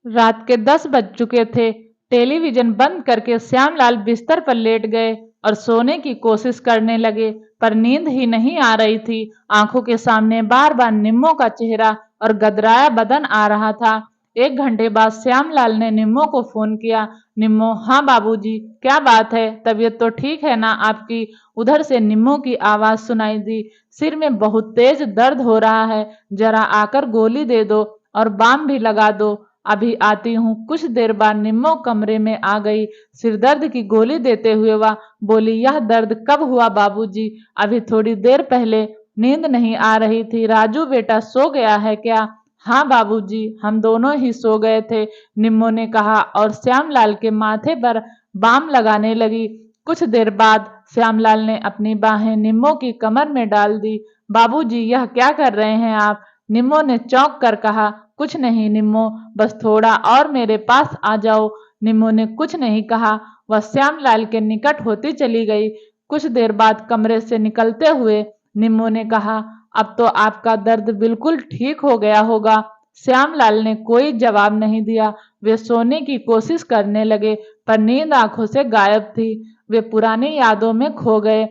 रात के 10 बज चुके थे। टेलीविजन बंद करके श्यामलाल बिस्तर पर लेट गए और सोने की कोशिश करने लगे, पर नींद ही नहीं आ रही थी। आंखों के सामने बार बार निम्मो का चेहरा और गदराया बदन आ रहा था। 1 घंटे बाद श्यामलाल ने निम्मो को फोन किया। निम्मो, हाँ बाबूजी, क्या बात है? तबीयत तो ठीक है ना आपकी? उधर से निम्मो की आवाज सुनाई दी। सिर में बहुत तेज दर्द हो रहा है, जरा आकर गोली दे दो और बाम भी लगा दो। अभी आती हूँ। कुछ देर बाद निम्मो कमरे में आ गई। सिरदर्द की गोली देते हुए वह बोली, यह दर्द कब हुआ बाबूजी? अभी थोड़ी देर पहले। नींद नहीं आ रही थी। राजू बेटा सो गया है क्या? हाँ बाबूजी, हम दोनों ही सो गए थे, निम्मो ने कहा और श्यामलाल के माथे पर बाम लगाने लगी। कुछ देर बाद श्यामलाल ने अपनी बाहें निम्मो की कमर में डाल दी। बाबूजी, यह क्या कर रहे हैं आप? निम्मो ने चौंक कर कहा। कुछ नहीं निम्मो, बस थोड़ा और मेरे पास आ जाओ। निम्मो ने कुछ नहीं कहा। वह श्यामलाल के निकट होती चली गई। कुछ देर बाद कमरे से निकलते हुए निम्मो ने कहा, अब तो आपका दर्द बिल्कुल ठीक हो गया होगा। श्यामलाल ने कोई जवाब नहीं दिया। वे सोने की कोशिश करने लगे, पर नींद आंखों से गायब थी। वे पुरानी यादों में खो गए।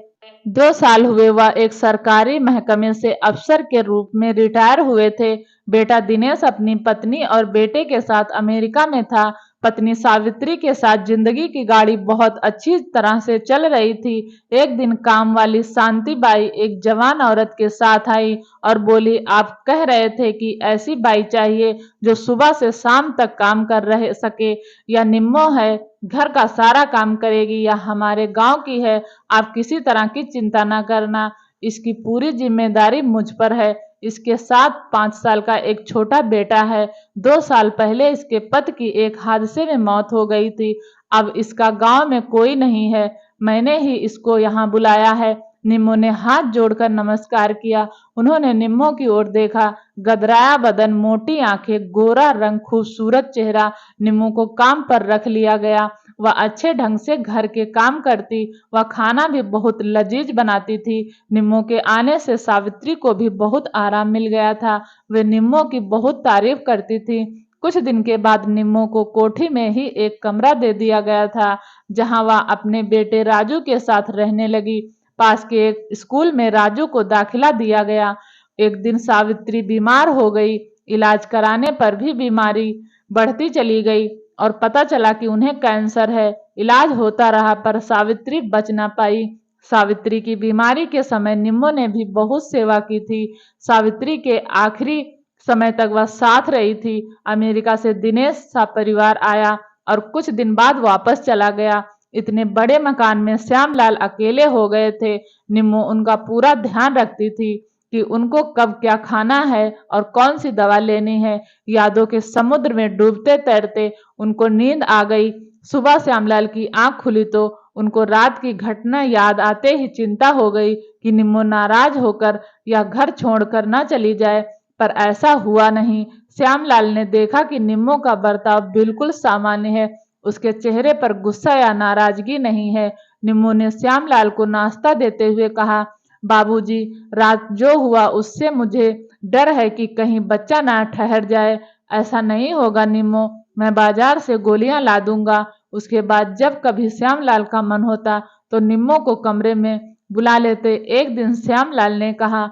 2 साल हुए वह एक सरकारी महकमे से अफसर के रूप में रिटायर हुए थे। बेटा दिनेश अपनी पत्नी और बेटे के साथ अमेरिका में था। पत्नी सावित्री के साथ जिंदगी की गाड़ी बहुत अच्छी तरह से चल रही थी। एक दिन काम वाली शांति बाई एक जवान औरत के साथ आई और बोली, आप कह रहे थे कि ऐसी बाई चाहिए जो सुबह से शाम तक काम कर रह सके। यह निम्मो है, घर का सारा काम करेगी। यह हमारे गांव की है। आप किसी तरह की चिंता न करना, इसकी पूरी जिम्मेदारी मुझ पर है। इसके साथ 5 साल का एक छोटा बेटा है। 2 साल पहले इसके पति की एक हादसे में मौत हो गई थी। अब इसका गांव में कोई नहीं है। मैंने ही इसको यहाँ बुलाया है। निम्मो ने हाथ जोड़कर नमस्कार किया। उन्होंने निम्मो की ओर देखा। गदराया बदन, मोटी आंखें, गोरा रंग, खूबसूरत चेहरा। निम्मो को काम पर रख लिया गया। वह अच्छे ढंग से घर के काम करती। वह खाना भी बहुत लजीज बनाती थी। निम्मो के आने से सावित्री को भी बहुत आराम मिल गया था। वे निम्मो की बहुत तारीफ करती थी। कुछ दिन के बाद निम्मो को कोठी में ही एक कमरा दे दिया गया था, जहां वह अपने बेटे राजू के साथ रहने लगी। पास के एक स्कूल में राजू को दाखिला दिया गया। एक दिन सावित्री बीमार हो गई। इलाज कराने पर भी बीमारी बढ़ती चली गई और पता चला कि उन्हें कैंसर है। इलाज होता रहा पर सावित्री बच ना पाई। सावित्री की बीमारी के समय निम्मो ने भी बहुत सेवा की थी। सावित्री के आखिरी समय तक वह साथ रही थी। अमेरिका से दिनेश सा परिवार आया और कुछ दिन बाद वापस चला गया। इतने बड़े मकान में श्यामलाल अकेले हो गए थे। निम्मो उनका पूरा ध्यान रखती थी कि उनको कब क्या खाना है और कौन सी दवा लेनी है। यादों के समुद्र में डूबते तैरते उनको नींद आ गई। सुबह श्यामलाल की आंख खुली तो उनको रात की घटना याद आते ही चिंता हो गई कि निम्मो नाराज होकर या घर छोड़कर न चली जाए, पर ऐसा हुआ नहीं। श्यामलाल ने देखा कि निम्मो का बर्ताव बिल्कुल सामान्य है। उसके चेहरे पर गुस्सा या नाराजगी नहीं है। निम्मो ने श्यामलाल को नाश्ता देते हुए कहा, बाबूजी, रात जो हुआ उससे मुझे डर है कि कहीं बच्चा ना ठहर जाए। ऐसा नहीं होगा निम्मो, मैं बाजार से गोलियां ला दूंगा। उसके बाद जब कभी श्यामलाल का मन होता तो निम्मो को कमरे में बुला लेते। एक दिन श्यामलाल ने कहा,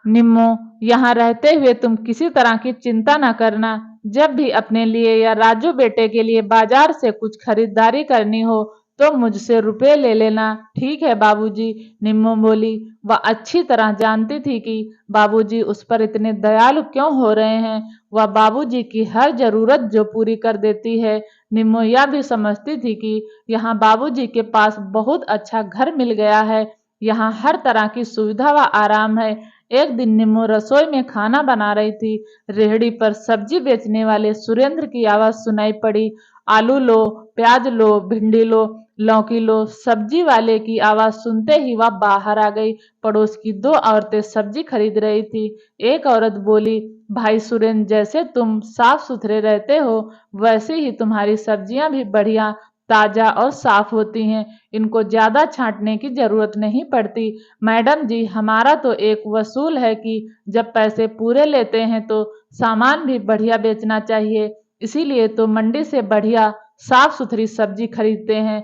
निम्मो, यहाँ रहते हुए तुम किसी तरह की चिंता न करना। जब भी अपने लिए या राजू बेटे के लिए बाजार से कुछ खरीदारी करनी हो तो मुझसे रुपए ले लेना। ठीक है बाबूजी, निम्मो बोली। वह अच्छी तरह जानती थी कि बाबूजी उस पर इतने दयालु क्यों हो रहे हैं। वह बाबूजी की हर जरूरत जो पूरी कर देती है। निम्मो यह भी समझती थी कि यहाँ बाबूजी के पास बहुत अच्छा घर मिल गया है। यहाँ हर तरह की सुविधा व आराम है। एक दिन निम्मो रसोई में खाना बना रही थी। रेहड़ी पर सब्जी बेचने वाले सुरेंद्र की आवाज सुनाई पड़ी, आलू लो, प्याज लो, भिंडी लो, लौकी लो। सब्जी वाले की आवाज सुनते ही वह बाहर आ गई। पड़ोस की 2 औरतें सब्जी खरीद रही थी। एक औरत बोली, भाई सुरेंद्र, जैसे तुम साफ सुथरे रहते हो वैसे ही तुम्हारी सब्जियां भी बढ़िया, ताजा और साफ होती हैं। इनको ज्यादा छांटने की जरूरत नहीं पड़ती। मैडम जी, हमारा तो एक वसूल है कि जब पैसे पूरे लेते हैं तो सामान भी बढ़िया बेचना चाहिए। इसीलिए तो मंडी से बढ़िया साफ सुथरी सब्जी खरीदते हैं।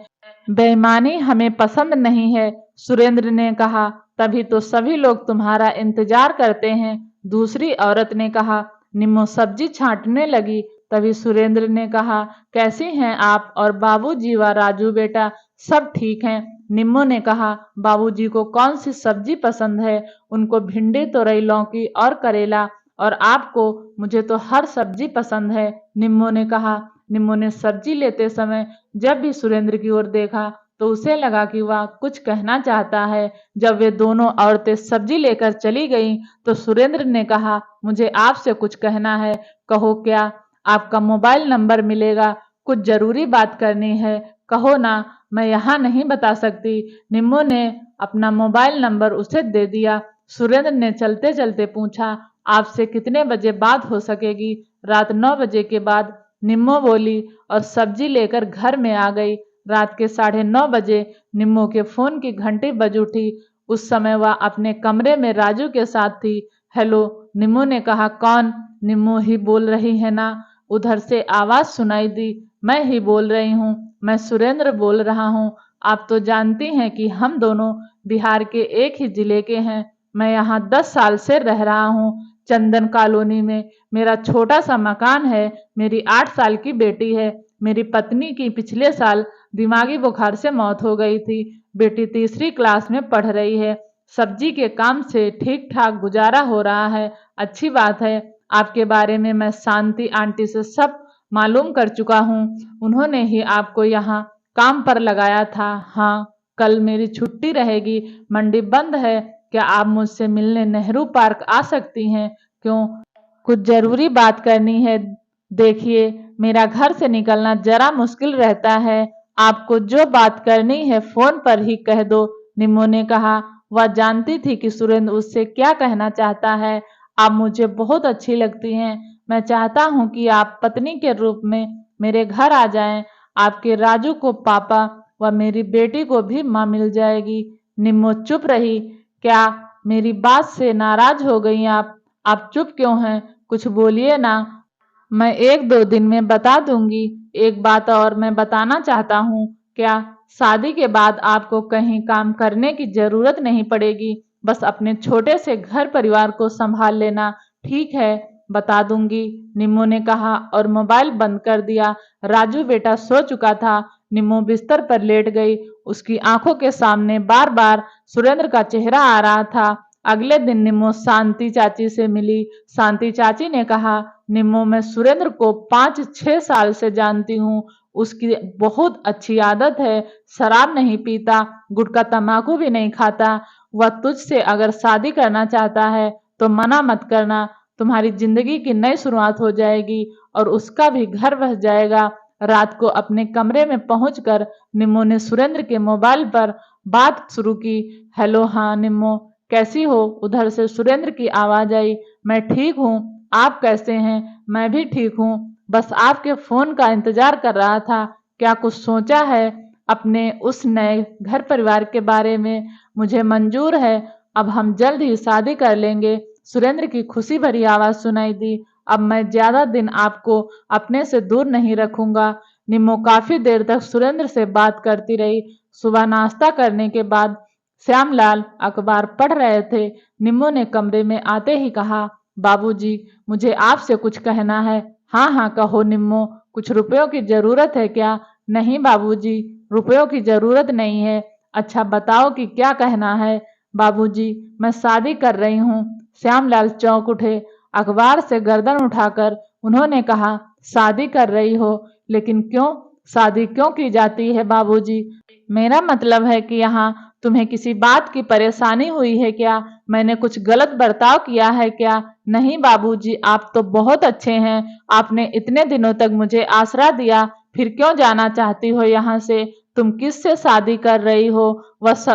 बेईमानी हमें पसंद नहीं है, सुरेंद्र ने कहा। तभी तो सभी लोग तुम्हारा इंतजार करते हैं, दूसरी औरत ने कहा। निम्मो सब्जी छांटने लगी। तभी सुरेंद्र ने कहा, कैसी हैं आप और बाबूजी व राजू बेटा, सब ठीक हैं? निम्मो ने कहा, बाबूजी को कौन सी सब्जी पसंद है? उनको भिंडी, तोरई, लौकी और करेला। और आपको? मुझे तो हर सब्जी पसंद है, निम्मो ने कहा। निम्मो ने सब्जी लेते समय जब भी सुरेंद्र की ओर देखा तो उसे लगा कि वह कुछ कहना चाहता है। जब वे दोनों औरतें सब्जी लेकर चली गईं तो सुरेंद्र ने कहा, मुझे आपसे कुछ कहना है। कहो क्या? आपका मोबाइल नंबर मिलेगा, कुछ जरूरी बात करनी है, कहो ना। मैं यहाँ नहीं बता सकती। निम्मो ने अपना मोबाइल नंबर उसे दे दिया। सुरेंद्र ने चलते चलते पूछा, आपसे कितने बजे बात हो सकेगी? रात 9 बजे के बाद, निम्मो बोली और सब्जी लेकर घर में आ गई। रात के 9:30 बजे निम्मो के फोन की घंटी बज उठी। उस समय वह अपने कमरे में राजू के साथ थी। हेलो, निम्मो ने कहा। कौन? निम्मो ही बोल रही है ना? उधर से आवाज सुनाई दी। मैं ही बोल रही हूँ, मैं सुरेंद्र बोल रहा हूँ। आप तो जानती हैं कि हम दोनों बिहार के एक ही जिले के हैं। मैं यहाँ 10 साल से रह रहा हूँ, चंदन कॉलोनी में। मेरा छोटा सा मकान है। मेरी 8 साल की बेटी है। मेरी पत्नी की पिछले साल दिमागी बुखार से मौत हो गई थी। बेटी तीसरी क्लास में पढ़ रही है। सब्जी के काम से ठीक ठाक गुजारा हो रहा है। अच्छी बात है। आपके बारे में मैं शांति आंटी से सब मालूम कर चुका हूँ। उन्होंने ही आपको यहाँ काम पर लगाया था। हाँ, कल मेरी छुट्टी रहेगी, मंडी बंद है। क्या आप मुझसे मिलने नेहरू पार्क आ सकती हैं? क्यों? कुछ जरूरी बात करनी है। देखिए, मेरा घर से निकलना जरा मुश्किल रहता है। आपको जो बात करनी है फोन पर ही कह दो, निम्मो ने कहा। वह जानती थी कि सुरेंद्र उससे क्या कहना चाहता है। आप मुझे बहुत अच्छी लगती हैं। मैं चाहता हूँ कि आप पत्नी के रूप में मेरे घर आ जाएं। आपके राजू को पापा व मेरी बेटी को भी माँ मिल जाएगी। निम्मो चुप रही। क्या मेरी बात से नाराज हो गई आप? आप चुप क्यों हैं? कुछ बोलिए ना। मैं 1-2 दिन में बता दूंगी। एक बात और मैं बताना चाहता हूँ। क्या? शादी के बाद आपको कहीं काम करने की जरूरत नहीं पड़ेगी। बस अपने छोटे से घर परिवार को संभाल लेना। ठीक है, बता दूंगी, निम्मो ने कहा और मोबाइल बंद कर दिया। राजू बेटा सो चुका था। निम्मो बिस्तर पर लेट गई। उसकी आंखों के सामने बार बार सुरेंद्र का चेहरा आ रहा था। अगले दिन निम्मो शांति चाची से मिली। शांति चाची ने कहा, निम्मो, मैं सुरेंद्र को 5-6 साल से जानती हूँ। उसकी बहुत अच्छी आदत है। शराब नहीं पीता, गुटखा तम्बाकू भी नहीं खाता। वह तुझसे अगर शादी करना चाहता है तो मना मत करना। तुम्हारी जिंदगी की नई शुरुआत हो जाएगी और उसका भी घर बस जाएगा। रात को अपने कमरे में पहुंचकर निम्मो ने सुरेंद्र के मोबाइल पर बात शुरू की। हेलो, हाँ निम्मो, कैसी हो? उधर से सुरेंद्र की आवाज आई। मैं ठीक हूँ, आप कैसे हैं? मैं भी ठीक हूँ, बस आपके फोन का इंतजार कर रहा था। क्या कुछ सोचा है अपने उस नए घर परिवार के बारे में? मुझे मंजूर है, अब हम जल्द ही शादी कर लेंगे। सुरेंद्र की खुशी भरी आवाज सुनाई दी। अब मैं ज्यादा दिन आपको अपने से दूर नहीं रखूंगा। निम्मो काफी देर तक सुरेंद्र से बात करती रही। सुबह नाश्ता करने के बाद श्यामलाल अखबार पढ़ रहे थे। निम्मो ने कमरे में आते ही कहा, बाबूजी, मुझे आपसे कुछ कहना है। हाँ हाँ, कहो निम्मो, कुछ रुपयों की जरूरत है क्या? नहीं बाबूजी, रुपयों की जरूरत नहीं है। अच्छा बताओ कि क्या कहना है? बाबूजी, मैं शादी कर रही हूँ। श्यामलाल चौंक उठे। अखबार से गर्दन उठाकर उन्होंने कहा, शादी कर रही हो? लेकिन क्यों? शादी क्यों की जाती है बाबूजी? मेरा मतलब है कि यहाँ तुम्हें किसी बात की परेशानी हुई है क्या? मैंने कुछ गलत बर्ताव किया है क्या? नहीं बाबूजी, आप तो बहुत अच्छे हैं। आपने इतने दिनों तक मुझे आसरा दिया, फिर क्यों जाना चाहती हो यहाँ से? तुम किससे शादी कर रही हो?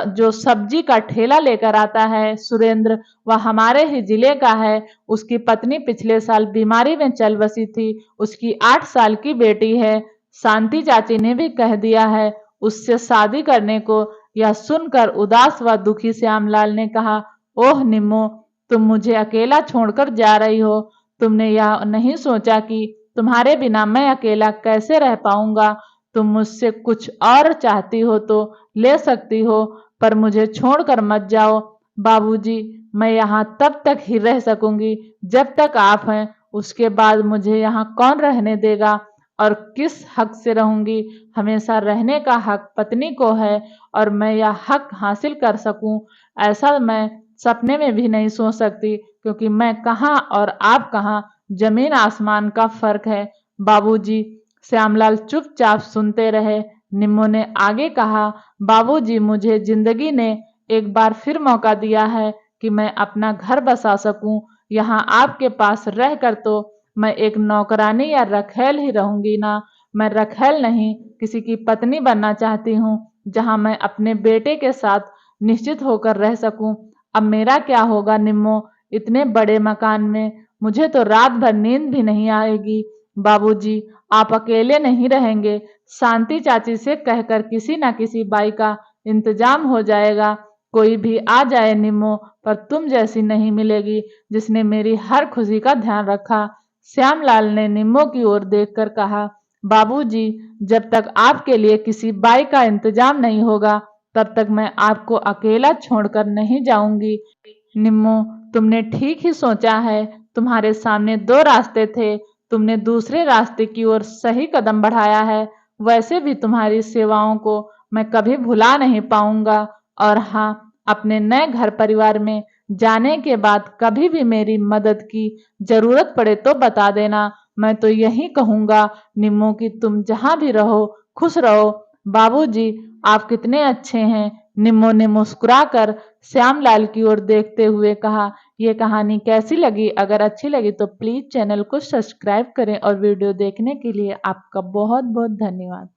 जो सब्जी का ठेला लेकर आता है, सुरेंद्र, वह हमारे ही जिले का है। उसकी पत्नी पिछले साल बीमारी में चल बसी थी। उसकी 8 साल की बेटी है। शांति चाची ने भी कह दिया है उससे शादी करने को। यह सुनकर उदास व दुखी श्यामलाल ने कहा, ओह निम्मो, तुम मुझे अकेला छोड़कर जा रही हो। तुमने यह नहीं सोचा कि तुम्हारे बिना मैं अकेला कैसे रह पाऊंगा। तुम मुझसे कुछ और चाहती हो तो ले सकती हो, पर मुझे छोड़कर मत जाओ। बाबूजी, मैं यहाँ तब तक ही रह सकूंगी जब तक आप हैं। उसके बाद मुझे यहाँ कौन रहने देगा और किस हक से रहूंगी। हमेशा रहने का हक पत्नी को है और मैं यह हक हासिल कर सकूं, ऐसा मैं सपने में भी नहीं सोच सकती, क्योंकि मैं कहाँ और आप कहाँ, जमीन आसमान का फर्क है। बाबूजी। श्यामलाल चुपचाप सुनते रहे। निम्मो ने आगे कहा, बाबूजी, मुझे जिंदगी ने एक बार फिर मौका दिया है कि मैं अपना घर बसा सकूं। यहाँ आपके पास रहकर तो मैं एक नौकरानी या रखैल ही रहूंगी ना। मैं रखैल नहीं, किसी की पत्नी बनना चाहती हूँ, जहाँ मैं अपने बेटे के साथ निश्चित होकर रह सकूं। अब मेरा क्या होगा निम्मो, इतने बड़े मकान में मुझे तो रात भर नींद भी नहीं आएगी। बाबूजी, आप अकेले नहीं रहेंगे। शांति चाची से कहकर किसी न किसी बाई का इंतजाम हो जाएगा। कोई भी आ जाए निम्मो, पर तुम जैसी नहीं मिलेगी जिसने मेरी हर खुशी का ध्यान रखा। श्यामलाल ने निम्मो की ओर देखकर कहा, बाबूजी, जब तक आपके लिए किसी बाई का इंतजाम नहीं होगा, तब तक मैं आपको अकेला छोड़कर नहीं जाऊंगी। निम्मो, तुमने ठीक ही सोचा है। तुम्हारे सामने दो रास्ते थे, तुमने दूसरे रास्ते की ओर सही कदम बढ़ाया है। वैसे भी तुम्हारी सेवाओं को मैं कभी भुला नहीं पाऊंगा। और हाँ, अपने नए घर परिवार में जाने के बाद कभी भी मेरी मदद की जरूरत पड़े तो बता देना। मैं तो यही कहूंगा निम्मो कि तुम जहां भी रहो खुश रहो। बाबूजी, आप कितने अच्छे हैं। निम्मो ने मुस्कुराकर श्यामलाल की ओर देखते हुए कहा। ये कहानी कैसी लगी? अगर अच्छी लगी तो प्लीज चैनल को सब्सक्राइब करें और वीडियो देखने के लिए आपका बहुत बहुत धन्यवाद।